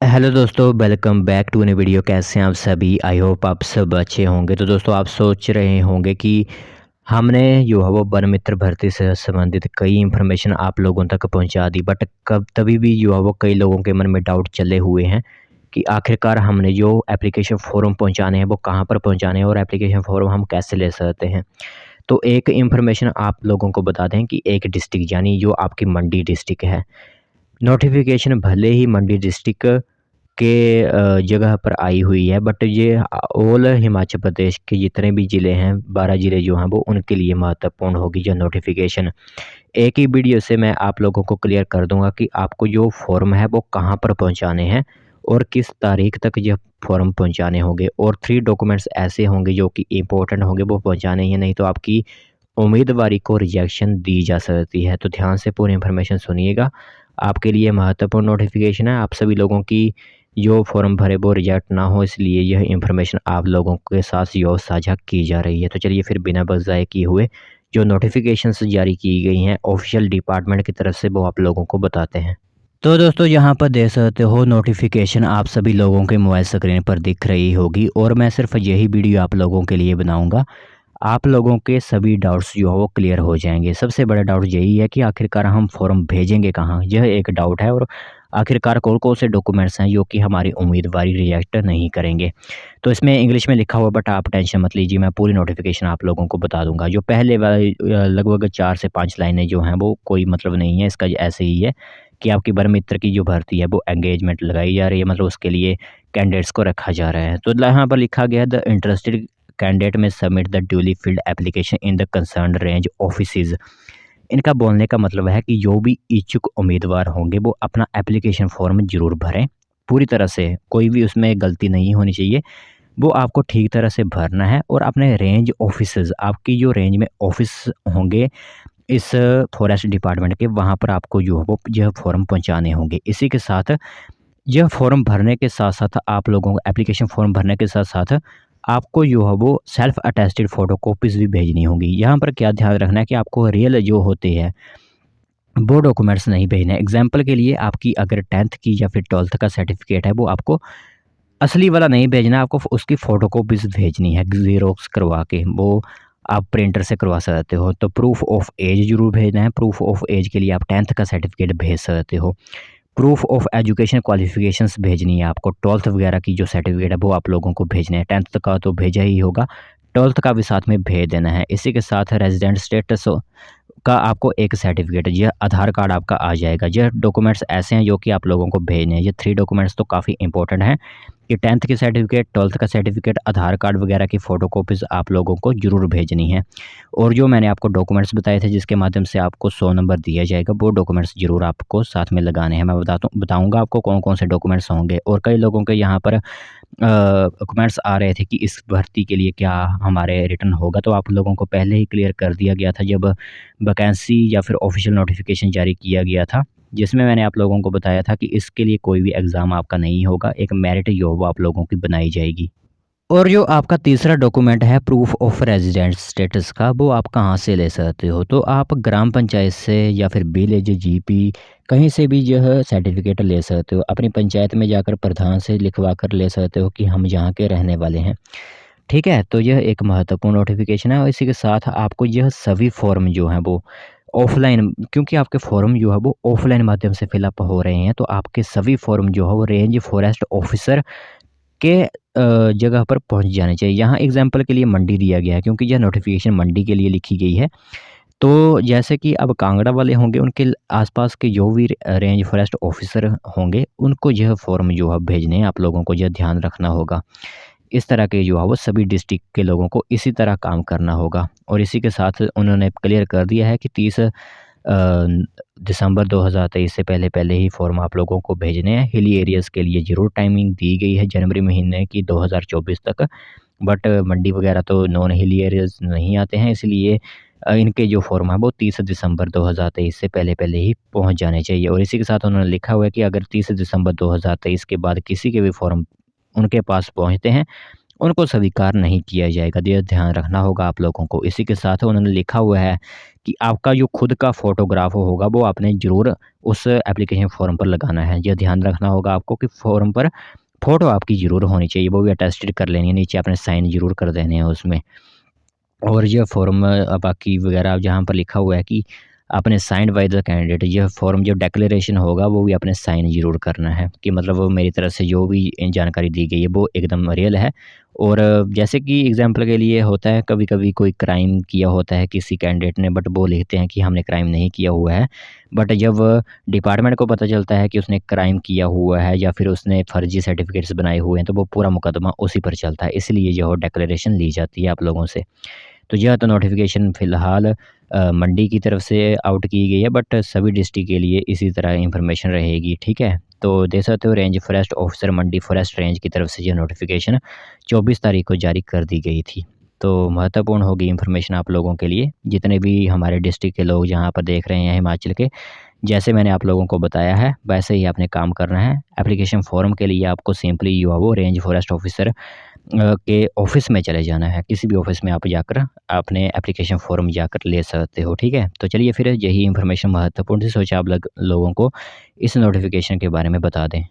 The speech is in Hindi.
हेलो दोस्तों, welcome back to new video. कैसे हैं आप सभी? आई होप आप सब अच्छे होंगे। तो दोस्तों, आप सोच रहे होंगे कि हमने जो है वो वन मित्र भर्ती से संबंधित कई इन्फॉर्मेशन आप लोगों तक पहुंचा दी, बट कब तभी भी जो है वो कई लोगों के मन में डाउट चले हुए हैं कि आखिरकार हमने जो एप्लीकेशन फॉर्म पहुंचाने हैं वो कहां पर पहुंचाने हैं और एप्लीकेशन फॉर्म हम कैसे ले सकते हैं। तो एक इन्फॉर्मेशन आप लोगों को बता दें कि एक डिस्ट्रिक्ट यानी जो आपकी मंडी डिस्ट्रिक्ट है, नोटिफिकेशन भले ही मंडी डिस्ट्रिक्ट के जगह पर आई हुई है, बट ये ऑल हिमाचल प्रदेश के जितने भी ज़िले हैं, 12 ज़िले जो हैं वो उनके लिए महत्वपूर्ण होगी जो नोटिफिकेशन। एक ही वीडियो से मैं आप लोगों को क्लियर कर दूंगा कि आपको जो फॉर्म है वो कहाँ पर पहुँचाने हैं और किस तारीख तक यह फॉर्म पहुँचाने होंगे, और 3 डॉक्यूमेंट्स ऐसे होंगे जो कि इम्पोर्टेंट होंगे, वो पहुँचाने ही, नहीं तो आपकी उम्मीदवारी को रिजेक्शन दी जा सकती है। तो ध्यान से पूरी इन्फॉर्मेशन सुनिएगा, आपके लिए महत्वपूर्ण नोटिफिकेशन है। आप सभी लोगों की जो फॉर्म भरे वो रिजेक्ट ना हो, इसलिए यह इन्फॉर्मेशन आप लोगों के साथ जो साझा की जा रही है। तो चलिए फिर बिना बस ज़ाये किए हुए जो नोटिफिकेशंस जारी की गई हैं ऑफिशियल डिपार्टमेंट की तरफ से, वो आप लोगों को बताते हैं। तो दोस्तों, यहाँ पर देख सकते हो नोटिफिकेशन आप सभी लोगों के मोबाइल स्क्रीन पर दिख रही होगी, और मैं सिर्फ यही वीडियो आप लोगों के लिए बनाऊंगा। आप लोगों के सभी डाउट्स जो है वो क्लियर हो जाएंगे। सबसे बड़ा डाउट यही है कि आखिरकार हम फॉर्म भेजेंगे कहाँ, यह एक डाउट है। और आखिरकार कौन कौन से डॉक्यूमेंट्स हैं जो कि हमारी उम्मीदवारी रिजेक्ट नहीं करेंगे। तो इसमें इंग्लिश में लिखा हुआ, बट आप टेंशन मत लीजिए, मैं पूरी नोटिफिकेशन आप लोगों को बता दूंगा। जो पहले वाली लगभग 4 से 5 लाइनें जो हैं वो कोई मतलब नहीं है इसका, ऐसे ही है कि आपकी वन मित्र की जो भर्ती है वो एंगेजमेंट लगाई जा रही है, मतलब उसके लिए कैंडिडेट्स को रखा जा रहा है। तो यहाँ पर लिखा गया, द इंटरेस्टेड कैंडिडेट में submit the duly field application in the concern range offices. इनका बोलने का मतलब है कि जो भी इच्छुक उम्मीदवार होंगे वो अपना एप्लीकेशन फॉर्म जरूर भरें पूरी तरह से, कोई भी उसमें गलती नहीं होनी चाहिए। वो आपको ठीक तरह से भरना है, और अपने रेंज ऑफिसेज, आपकी जो रेंज में ऑफिस होंगे इस फॉरेस्ट डिपार्टमेंट के, वहाँ पर आपको जो है वो यह फॉर्म पहुँचाने होंगे। इसी के साथ यह फॉर्म भरने के साथ साथ आप लोगों को एप्लीकेशन फॉर्म भरने के साथ साथ आपको जो है वो सेल्फ अटेस्टेड फ़ोटो कॉपीज़ भी भेजनी होंगी। यहाँ पर क्या ध्यान रखना है कि आपको रियल जो होते हैं वो डॉक्यूमेंट्स नहीं भेजने। एग्जाम्पल के लिए, आपकी अगर 10th की या फिर 12th का सर्टिफिकेट है, वो आपको असली वाला नहीं भेजना, आपको उसकी फ़ोटो कॉपीज़ भेजनी है ज़ेरोक्स करवा के। वो आप प्रिंटर से करवा सकते हो। तो प्रूफ ऑफ एज ज़रूर भेजना है। प्रूफ ऑफ एज के लिए आप 10th का सर्टिफिकेट भेज सकते हो। प्रूफ ऑफ एजुकेशन क्वालिफिकेशंस भेजनी है आपको। 12th वगैरह की जो सर्टिफिकेट है वो आप लोगों को भेजने हैं। 10th का तो भेजा ही होगा, 12th का भी साथ में भेज देना है। इसी के साथ रेजिडेंट स्टेटस का आपको एक सर्टिफिकेट, यह आधार कार्ड आपका आ जाएगा। यह डॉक्यूमेंट्स ऐसे हैं जो कि आप लोगों को भेजने हैं। ये 3 डॉक्यूमेंट्स तो काफ़ी इंपॉर्टेंट हैं कि 10th की सर्टिफिकेट, 12th का सर्टिफिकेट, आधार कार्ड वगैरह की फ़ोटो कॉपीज़ आप लोगों को ज़रूर भेजनी है। और जो मैंने आपको डॉक्यूमेंट्स बताए थे जिसके माध्यम से आपको 100 नंबर दिया जाएगा, वो डॉक्यूमेंट्स ज़रूर आपको साथ में लगाने हैं। मैं बताऊँगा आपको कौन कौन से डॉक्यूमेंट्स होंगे। और कई लोगों के यहाँ पर कमेंट्स आ रहे थे कि इस भर्ती के लिए क्या हमारे रिटर्न होगा, तो आप लोगों को पहले ही क्लियर कर दिया गया था जब वैकेंसी या फिर ऑफिशियल नोटिफिकेशन जारी किया गया था, जिसमें मैंने आप लोगों को बताया था कि इसके लिए कोई भी एग्ज़ाम आपका नहीं होगा, एक मेरिट जो वो आप लोगों की बनाई जाएगी। और जो आपका तीसरा डॉक्यूमेंट है प्रूफ ऑफ रेजिडेंट स्टेटस का, वो आप कहाँ से ले सकते हो? तो आप ग्राम पंचायत से या फिर विलेज जीपी कहीं से भी यह सर्टिफिकेट ले सकते हो। अपनी पंचायत में जाकर प्रधान से लिखवा कर ले सकते हो कि हम यहाँ के रहने वाले हैं। ठीक है, तो यह एक महत्वपूर्ण नोटिफिकेशन है। और इसी के साथ आपको यह सभी फॉर्म जो हैं वो ऑफलाइन, क्योंकि आपके फॉर्म जो है वो ऑफलाइन माध्यम से फिलअप हो रहे हैं, तो आपके सभी फॉर्म जो है वो रेंज फॉरेस्ट ऑफिसर के जगह पर पहुंच जाने चाहिए। यहाँ एग्जाम्पल के लिए मंडी दिया गया है क्योंकि यह नोटिफिकेशन मंडी के लिए लिखी गई है। तो जैसे कि अब कांगड़ा वाले होंगे, उनके आसपास के जो भी रेंज फॉरेस्ट ऑफिसर होंगे, उनको यह फॉर्म जो है भेजने हैं। आप लोगों को यह ध्यान रखना होगा। इस तरह के जो है वो सभी डिस्ट्रिक्ट के लोगों को इसी तरह काम करना होगा। और इसी के साथ उन्होंने क्लियर कर दिया है कि 30 दिसंबर 2023 से पहले पहले ही फॉर्म आप लोगों को भेजने हैं। हिली एरियाज़ के लिए ज़रूर टाइमिंग दी गई है जनवरी महीने की 2024 तक, बट मंडी वगैरह तो नॉन हिली एरियाज़ नहीं आते हैं, इसलिए इनके जो फॉर्म है वो 30 दिसंबर 2023 से पहले पहले ही पहुंच जाने चाहिए। और इसी के साथ उन्होंने लिखा हुआ है कि अगर 30 दिसंबर 2023 के बाद किसी के भी फॉर्म उनके पास पहुंचते हैं उनको स्वीकार नहीं किया जाएगा। ये ध्यान रखना होगा आप लोगों को। इसी के साथ उन्होंने लिखा हुआ है कि आपका जो खुद का फ़ोटोग्राफ होगा वो आपने ज़रूर उस एप्लीकेशन फ़ॉर्म पर लगाना है। ये ध्यान रखना होगा आपको कि फ़ॉर्म पर फ़ोटो आपकी ज़रूर होनी चाहिए, वो भी अटेस्टेड कर लेनी है, नीचे आपने साइन ज़रूर कर देने हैं उसमें। और ये फ़ॉर्म बाकी वगैरह जहाँ पर लिखा हुआ है कि आपने साइन्ड बाय द कैंडिडेट, यह फ़ॉर्म जो डिक्लेरेशन होगा वो भी आपने साइन ज़रूर करना है कि मतलब वो मेरी तरफ से जो भी जानकारी दी गई है वो एकदम रियल है। और जैसे कि एग्ज़ाम्पल के लिए होता है कभी-कभी कोई क्राइम किया होता है किसी कैंडिडेट ने, बट वो लिखते हैं कि हमने क्राइम नहीं किया हुआ है। बट जब डिपार्टमेंट को पता चलता है कि उसने क्राइम किया हुआ है या फिर उसने फ़र्ज़ी सर्टिफ़िकेट्स बनाए हुए हैं, तो वो पूरा मुकदमा उसी पर चलता है। इसलिए जो डिक्लेरेशन ली जाती है आप लोगों से। तो यह तो नोटिफ़िकेशन फ़िलहाल मंडी की तरफ से आउट की गई है, बट सभी डिस्ट्रिक्ट के लिए इसी तरह इन्फॉर्मेशन रहेगी, ठीक है? तो देख सकते हो रेंज फ़ॉरेस्ट ऑफ़िसर मंडी फ़ॉरेस्ट रेंज की तरफ से ये नोटिफ़िकेशन 24 तारीख को जारी कर दी गई थी। तो महत्वपूर्ण होगी इन्फॉर्मेशन आप लोगों के लिए, जितने भी हमारे डिस्ट्रिक्ट के लोग जहाँ पर देख रहे हैं हिमाचल के। जैसे मैंने आप लोगों को बताया है, वैसे ही आपने काम करना है। एप्लीकेशन फ़ॉर्म के लिए आपको सिंपली जो है वो रेंज फ़ॉरेस्ट ऑफ़िसर के ऑफ़िस में चले जाना है। किसी भी ऑफ़िस में आप जाकर अपने एप्लीकेशन फ़ॉर्म जाकर ले सकते हो, ठीक है? तो चलिए फिर यही इन्फॉर्मेशन महत्वपूर्ण थी, सोचा आप लोगों को इस नोटिफ़िकेशन के बारे में बता दें।